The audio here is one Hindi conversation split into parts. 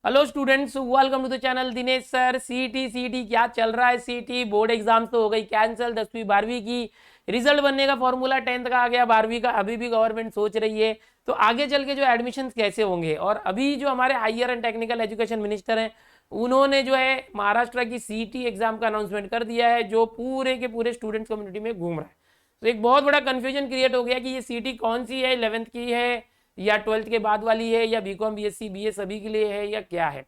Hello students, welcome to the channel. Dinesh sir, सीटी क्या चल रहा है? सीटी बोर्ड एग्जाम्स तो हो गई कैंसिल, 10वीं 12वीं की रिजल्ट बनने का फॉर्मूला 10th का आ गया, 12वीं का अभी भी गवर्नमेंट सोच रही है। तो आगे चल के जो एडमिशन्स कैसे होंगे, और अभी जो हमारे higher and technical education minister हैं उन्होंने जो है महाराष्ट्र की सीटी एग्जाम का अनाउंसमेंट कर दिया है, जो पूरे के पूरे स्टूडेंट्स कम्युनिटी में घूम रहा है। तो एक बहुत बड़ा कन्फ्यूजन क्रिएट हो गया कि ये सीटी कौन सी है, 11th की है या 12th के बाद वाली है, या बीकॉम बीएससी बीए सभी के लिए है, या क्या है।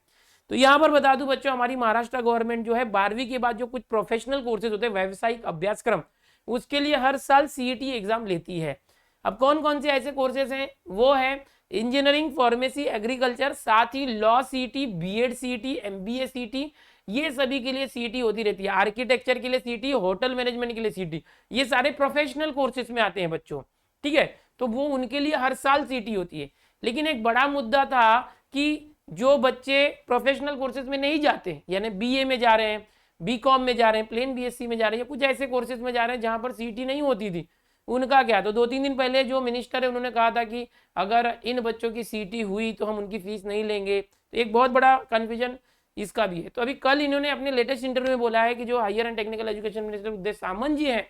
तो यहाँ पर बता दूं बच्चों, हमारी महाराष्ट्र गवर्नमेंट जो है 12वीं के बाद जो कुछ प्रोफेशनल कोर्सेज होते हैं, व्यावसायिक अभ्यासक्रम, उसके लिए हर साल सीईटी एग्जाम लेती है। अब कौन कौन से ऐसे कोर्सेज हैं? वो है इंजीनियरिंग, फार्मेसी, एग्रीकल्चर, साथ ही law CET, BEd CET, MBA CET, ये सभी के लिए सीईटी होती रहती है। आर्किटेक्चर के लिए सीईटी, होटल मैनेजमेंट के लिए सीईटी, ये सारे प्रोफेशनल कोर्सेज में आते हैं बच्चों, ठीक है। तो वो उनके लिए हर साल सीईटी होती है। लेकिन एक बड़ा मुद्दा था कि जो बच्चे प्रोफेशनल कोर्सेज में नहीं जाते, यानी बीए में जा रहे हैं, बीकॉम में जा रहे हैं, प्लेन बीएससी में जा रहे हैं, या कुछ ऐसे कोर्सेज में जा रहे हैं जहां पर सीईटी नहीं होती थी, उनका क्या? तो 2-3 दिन पहले जो मिनिस्टर है उन्होंने कहा था कि अगर इन बच्चों की सीईटी हुई तो हम उनकी फीस नहीं लेंगे। तो एक बहुत बड़ा कन्फ्यूजन इसका भी है। तो अभी कल इन्होंने अपने लेटेस्ट इंटरव्यू में बोला है कि जो higher and technical education minister Uday Samant ji है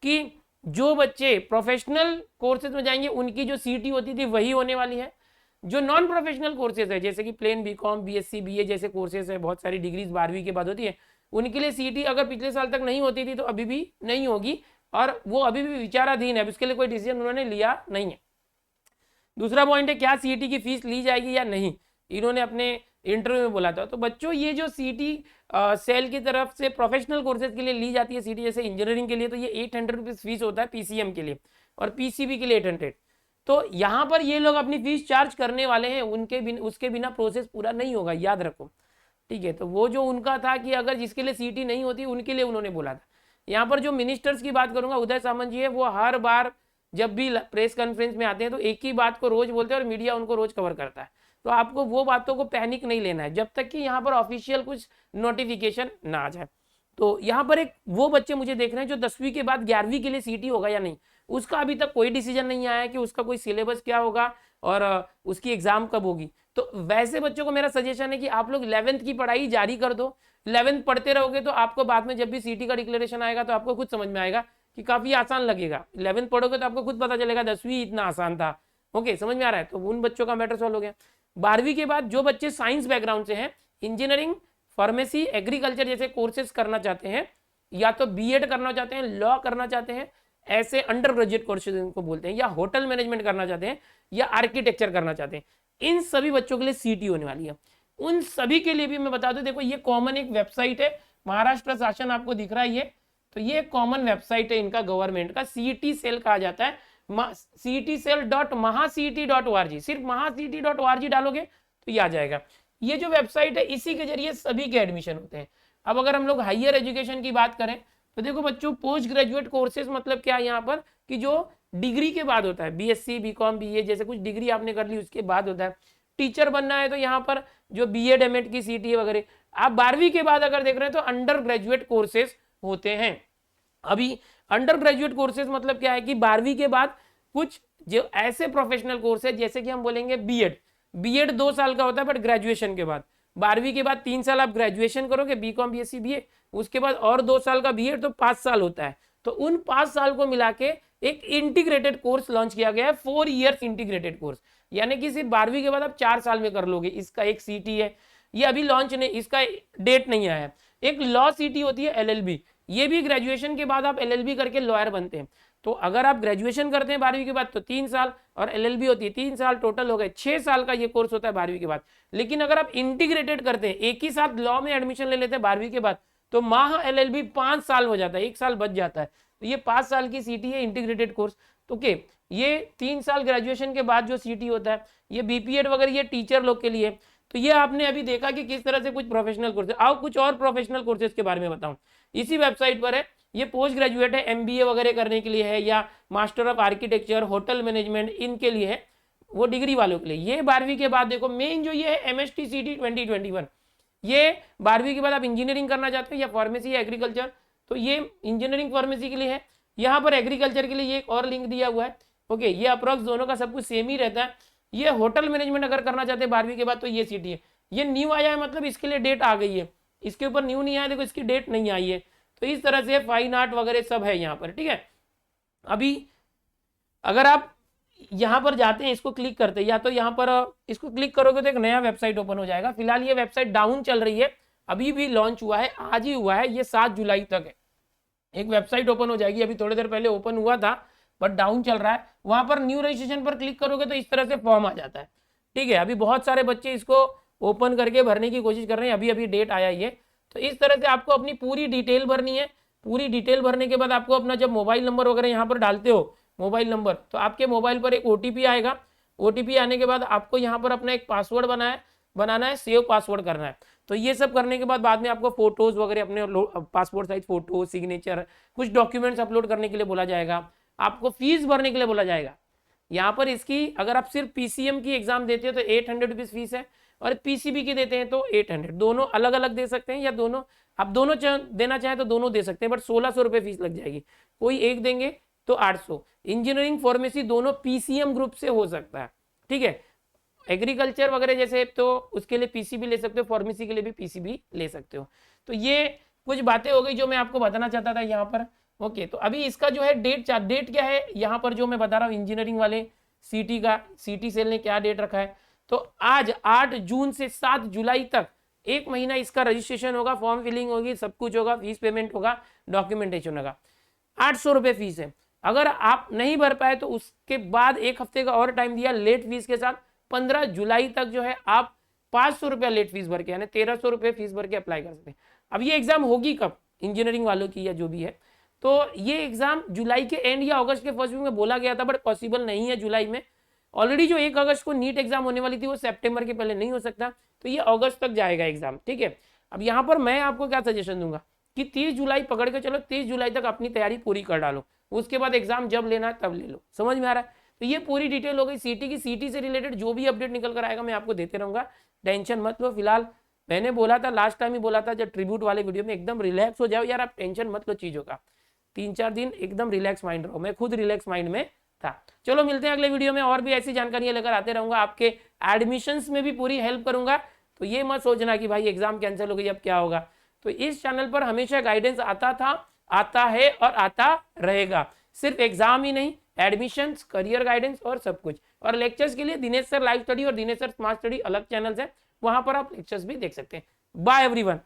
कि जो बच्चे प्रोफेशनल कोर्सेज में जाएंगे उनकी जो सीईटी होती थी वही होने वाली है। जो नॉन प्रोफेशनल कोर्सेज है, जैसे कि प्लेन बीकॉम बीएससी बीए जैसे कोर्सेज है, बहुत सारी डिग्रीज 12वीं के बाद होती है, उनके लिए सीईटी अगर पिछले साल तक नहीं होती थी तो अभी भी नहीं होगी, और वो अभी भी विचाराधीन है, उसके लिए कोई डिसीजन उन्होंने लिया नहीं है। दूसरा पॉइंट है क्या सीईटी की फीस ली जाएगी या नहीं, इन्होंने अपने इंटरव्यू में बोला था। तो बच्चों ये जो सीईटी सेल की तरफ से प्रोफेशनल कोर्सेज के लिए ली जाती है सीईटी, जैसे इंजीनियरिंग के लिए तो ये 800 रुपीज फीस होता है पीसीएम के लिए, और पीसीबी के लिए 800। तो यहाँ पर ये लोग अपनी फीस चार्ज करने वाले हैं, उसके बिना प्रोसेस पूरा नहीं होगा, याद रखो, ठीक है। तो वो जो उनका था कि अगर जिसके लिए सीईटी नहीं होती उनके लिए उन्होंने बोला था। यहाँ पर जो मिनिस्टर्स की बात करूंगा, उदय सामंत जी है, वो हर बार जब भी प्रेस कॉन्फ्रेंस में आते हैं तो एक ही बात को रोज बोलते हैं और मीडिया उनको रोज कवर करता है। तो आपको वो बातों को पैनिक नहीं लेना है जब तक कि यहाँ पर ऑफिशियल कुछ नोटिफिकेशन ना आ जाए। तो यहाँ पर एक वो बच्चे मुझे देख रहे हैं जो 10वीं के बाद 11वीं के लिए सीईटी होगा या नहीं, उसका अभी तक कोई डिसीजन नहीं आया कि उसका कोई सिलेबस क्या होगा और उसकी एग्जाम कब होगी। तो वैसे बच्चों को मेरा सजेशन है कि आप लोग 11th की पढ़ाई जारी कर दो। 11th पढ़ते रहोगे तो आपको बाद में जब भी सीईटी का डिक्लेरेशन आएगा तो आपको खुद समझ में आएगा कि काफी आसान लगेगा। 11th पढ़ोगे तो आपको खुद पता चलेगा 10वीं इतना आसान था। ओके, समझ में आ रहा है? तो उन बच्चों का मैटर सॉल्व हो गया। 12वीं के बाद जो बच्चे साइंस बैकग्राउंड से हैं, इंजीनियरिंग, फार्मेसी, एग्रीकल्चर जैसे कोर्सेज करना चाहते हैं, या तो बीएड करना चाहते हैं, लॉ करना चाहते हैं, ऐसे अंडर ग्रेजुएट कोर्सेज इनको बोलते हैं, या होटल मैनेजमेंट करना चाहते हैं, या आर्किटेक्चर करना चाहते हैं, इन सभी बच्चों के लिए सीईटी होने वाली है। उन सभी के लिए भी मैं बता दूं, देखो ये कॉमन एक वेबसाइट है, महाराष्ट्र शासन आपको दिख रहा है ये, तो ये कॉमन वेबसाइट है इनका, गवर्नमेंट का सीईटी सेल कहा जाता है, cetcell.mahacet.org। सिर्फ mahacet.org डालोगे तो ये आ जाएगा। ये जो वेबसाइट है इसी के जरिए सभी के एडमिशन होते हैं। अब अगर हम लोग हायर एजुकेशन की बात करें तो देखो बच्चों, पोस्ट ग्रेजुएट कोर्सेज मतलब क्या है यहाँ पर, कि जो डिग्री के बाद होता है, बीएससी बीकॉम बीए जैसे कुछ डिग्री आपने कर ली उसके बाद होता है। टीचर बनना है तो यहाँ पर जो बीएड एमएड की सीईटी वगैरह। आप 12वीं के बाद अगर देख रहे हैं तो अंडर ग्रेजुएट कोर्सेज होते हैं। अभी अंडर ग्रेजुएट कोर्सेज मतलब क्या है कि 12वीं के बाद कुछ जो ऐसे प्रोफेशनल कोर्स है, जैसे कि हम बोलेंगे बीएड 2 साल का होता है, बट ग्रेजुएशन के बाद 12वीं के बाद 3 साल आप ग्रेजुएशन करोगे, बीकॉम बीएससी बीए, उसके बाद और 2 साल का बीएड, तो 5 साल होता है। तो उन 5 साल को मिला के एक इंटीग्रेटेड कोर्स लॉन्च किया गया है, 4 इयर्स इंटीग्रेटेड कोर्स, यानी कि सिर्फ 12वीं के बाद आप 4 साल में कर लोगे। इसका एक सीईटी है, ये अभी लॉन्च नहीं, इसका डेट नहीं आया है। एक लॉ सीईटी होती है एलएलबी, ये भी ग्रेजुएशन के बाद आप एलएलबी करके लॉयर बनते हैं। तो अगर आप ग्रेजुएशन करते हैं 12वीं के बाद तो 3 साल, और एलएलबी होती है 3 साल, टोटल हो गए 6 साल का ये कोर्स होता है 12वीं के बाद। लेकिन अगर आप इंटीग्रेटेड करते हैं, एक ही साथ लॉ में एडमिशन ले लेते हैं 12वीं के बाद, तो माह एलएलबी 5 साल हो जाता है, 1 साल बच जाता है। तो ये 5 साल की सीईटी है, इंटीग्रेटेड कोर्स। ओके, ये 3 साल ग्रेजुएशन के बाद जो सीईटी होता है, ये बीपीएड वगैरह ये टीचर लोग के लिए। तो ये आपने अभी देखा कि किस तरह से कुछ प्रोफेशनल कोर्सेज। आओ कुछ और प्रोफेशनल कोर्सेज के बारे में बताऊं, इसी वेबसाइट पर है। ये पोस्ट ग्रेजुएट है, एमबीए वगैरह करने के लिए है, या master of architecture, hotel management, इनके लिए है, वो डिग्री वालों के लिए। ये 12वीं के बाद देखो मेन जो ये है एमएसटी सीटी 2021, ये 12वीं के बाद आप इंजीनियरिंग करना चाहते हो या फार्मेसी या एग्रीकल्चर, तो ये इंजीनियरिंग फार्मेसी के लिए है। यहाँ पर एग्रीकल्चर के लिए ये एक और लिंक दिया हुआ है। ओके, ये अप्रोक्स दोनों का सब कुछ सेम ही रहता है। ये होटल मैनेजमेंट अगर करना चाहते हैं 12वीं के बाद तो ये सीटी है। ये न्यू आया है मतलब इसके लिए डेट आ गई है, इसके ऊपर न्यू नहीं आया, देखो इसकी डेट नहीं आई है। तो इस तरह से फाइन आर्ट वगैरह सब है यहाँ पर, ठीक है। अभी अगर आप यहाँ पर जाते हैं, इसको क्लिक करते हैं, या तो यहाँ पर इसको क्लिक करोगे तो एक नया वेबसाइट ओपन हो जाएगा। फिलहाल ये वेबसाइट डाउन चल रही है, अभी भी लॉन्च हुआ है, आज ही हुआ है, ये 7 जुलाई तक है। एक वेबसाइट ओपन हो जाएगी, अभी थोड़ी देर पहले ओपन हुआ था बट डाउन चल रहा है। वहां पर न्यू रजिस्ट्रेशन पर क्लिक करोगे तो इस तरह से फॉर्म आ जाता है, ठीक है। अभी बहुत सारे बच्चे इसको ओपन करके भरने की कोशिश कर रहे हैं, अभी अभी डेट आया ये। तो इस तरह से आपको अपनी पूरी डिटेल भरनी है। पूरी डिटेल भरने के बाद आपको अपना जब मोबाइल नंबर वगैरह यहाँ पर डालते हो, मोबाइल नंबर, तो आपके मोबाइल पर एक OTP आएगा। OTP आने के बाद आपको यहाँ पर अपना एक पासवर्ड बनाना है, सेव पासवर्ड करना है। तो ये सब करने के बाद में आपको फोटोज वगैरह अपने पासपोर्ट साइज फोटो, सिग्नेचर, कुछ डॉक्यूमेंट्स अपलोड करने के लिए बोला जाएगा। आपको फीस भरने के लिए बोला जाएगा। यहाँ पर इसकी अगर आप सिर्फ PCM की एग्जाम देते हो तो 800 रुपीज फीस है, और PCB की देते हैं तो 800। दोनों अलग अलग दे सकते हैं, या दोनों आप दोनों देना चाहें तो दोनों दे सकते हैं, बट 1600 रुपये फीस लग जाएगी। कोई एक देंगे तो 800। इंजीनियरिंग फार्मेसी दोनों PCM ग्रुप से हो सकता है, ठीक है। एग्रीकल्चर वगैरह जैसे तो उसके लिए PCB ले सकते हो, फार्मेसी के लिए भी PCB ले सकते हो। तो ये कुछ बातें हो गई जो मैं आपको बताना चाहता था यहाँ पर। ओके, तो अभी इसका जो है डेट क्या है यहाँ पर जो मैं बता रहा हूँ, इंजीनियरिंग वाले CT का, CT सेल ने क्या डेट रखा है। तो आज 8 जून से 7 जुलाई तक 1 महीना इसका रजिस्ट्रेशन होगा, फॉर्म फिलिंग होगी, सब कुछ होगा, फीस पेमेंट होगा, डॉक्यूमेंटेशन होगा। 800 रुपये फीस है। अगर आप नहीं भर पाए तो उसके बाद 1 हफ्ते का और टाइम दिया लेट फीस के साथ। 15 जुलाई तक जो है आप 500 रुपया लेट फीस भर के, यानी 1300 रुपये फीस भर के अप्लाई कर सकते हैं। अब ये एग्जाम होगी कब, इंजीनियरिंग वालों की या जो भी है, तो ये एग्जाम जुलाई के एंड या अगस्त के फर्स्ट वीक में बोला गया था, बट पॉसिबल नहीं है जुलाई में। ऑलरेडी जो 1 अगस्त को नीट एग्जाम होने वाली थी वो सितंबर के पहले नहीं हो सकता, तो ये अगस्त तक जाएगा एग्जाम, ठीक है। अब यहाँ पर मैं आपको क्या सजेशन दूंगा कि 30 जुलाई पकड़ के चलो, 30 जुलाई तक अपनी तैयारी पूरी कर डालो, उसके बाद एग्जाम जब लेना है तब ले लो। समझ में आ रहा है? तो ये पूरी डिटेल हो गई CT की। CT से रिलेटेड जो भी अपडेट निकल कर आएगा मैं आपको देते रहूंगा, टेंशन मत लो। फिलहाल मैंने बोला था, लास्ट टाइम ही बोला था जब ट्रिब्यूट वाले वीडियो में, एकदम रिलैक्स हो जाओ यार, आप टेंशन मत लो चीजों का। 3-4 दिन एकदम रिलैक्स माइंड रहो। मैं खुद रिलैक्स माइंड में था। चलो मिलते हैं अगले वीडियो में, और भी ऐसी जानकारियां लेकर आते रहूंगा, आपके एडमिशंस में भी पूरी हेल्प करूंगा। तो ये मत सोचना कि भाई एग्जाम कैंसिल हो गई अब क्या होगा। तो इस चैनल पर हमेशा गाइडेंस आता था, आता है और आता रहेगा। सिर्फ एग्जाम ही नहीं, एडमिशंस, करियर गाइडेंस और सब कुछ। और लेक्चर्स के लिए दिनेश सर लाइव स्टडी और दिनेश सर स्मार्ट स्टडी अलग चैनल्स है, वहां पर आप लेक्चर्स भी देख सकते हैं। Bye everyone.